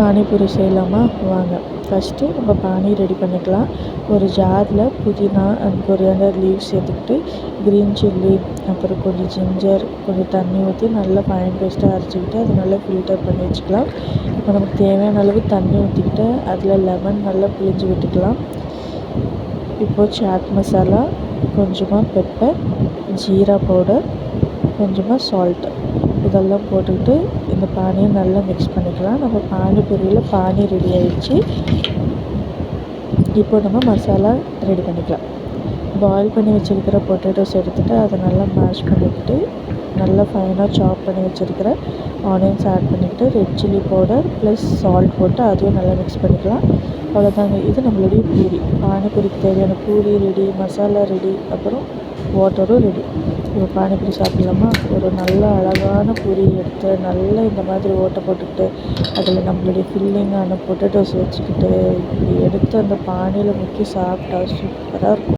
பானிபூரி செய்யலாமா வாங்க. ஃபஸ்ட்டு நம்ம பானி ரெடி பண்ணிக்கலாம். ஒரு ஜாரில் புதினா அண்ட் கொரியாண்டர் லீவ்ஸ் சேர்த்துக்கிட்டு க்ரீன் சில்லி அப்புறம் கொஞ்சம் ஜிஞ்சர் கொஞ்சம் தண்ணி ஊற்றி நல்லா ஃபைன் பேஸ்ட்டாக அரைச்சிக்கிட்டு அதை நல்லா ஃபில்டர் பண்ணி வச்சுக்கலாம். இப்போ நமக்கு தேவையான அளவு தண்ணி ஊற்றிக்கிட்டு அதில் லெமன் நல்லா பிழிஞ்சு விட்டுக்கலாம். இப்போது சாட் மசாலா, கொஞ்சமாக பெப்பர், ஜீரா பவுடர், கொஞ்சமாக சால்ட்டு இதெல்லாம் போட்டுக்கிட்டு இந்த பானியை நல்லா மிக்ஸ் பண்ணிக்கலாம். நம்ம பானிபூரியில் பானி ரெடி ஆகிடுச்சு. இப்போ நம்ம மசாலா ரெடி பண்ணிக்கலாம். பாயில் பண்ணி வச்சுருக்கிற பொட்டேட்டோஸ் எடுத்துகிட்டு அதை நல்லா மேஷ் பண்ணிக்கிட்டு நல்லா ஃபைனாக சாப் பண்ணி வச்சுருக்கிற ஆனியன்ஸ் ஆட் பண்ணிக்கிட்டு red chilli powder plus salt போட்டு அதையும் நல்லா மிக்ஸ் பண்ணிக்கலாம். அவ்வளோதாங்க. இது நம்மளுடைய பூரி. பானிபூரிக்கு தேவையான பூரி ரெடி, மசாலா ரெடி, அப்புறம் வாட்டரும் ரெடி. இப்போ பானிபூரி சாப்பிட்லாமா? ஒரு நல்ல அழகான பூரி எடுத்து நல்லா இந்த மாதிரி ஓட்டை போட்டுக்கிட்டு அதில் நம்மளுடைய ஃபில்லிங்கான பொட்டேட்டோஸ் வச்சுக்கிட்டு இப்படி எடுத்து அந்த பானியில் முக்கி சாப்பிட்டா சூப்பராக இருக்கும்.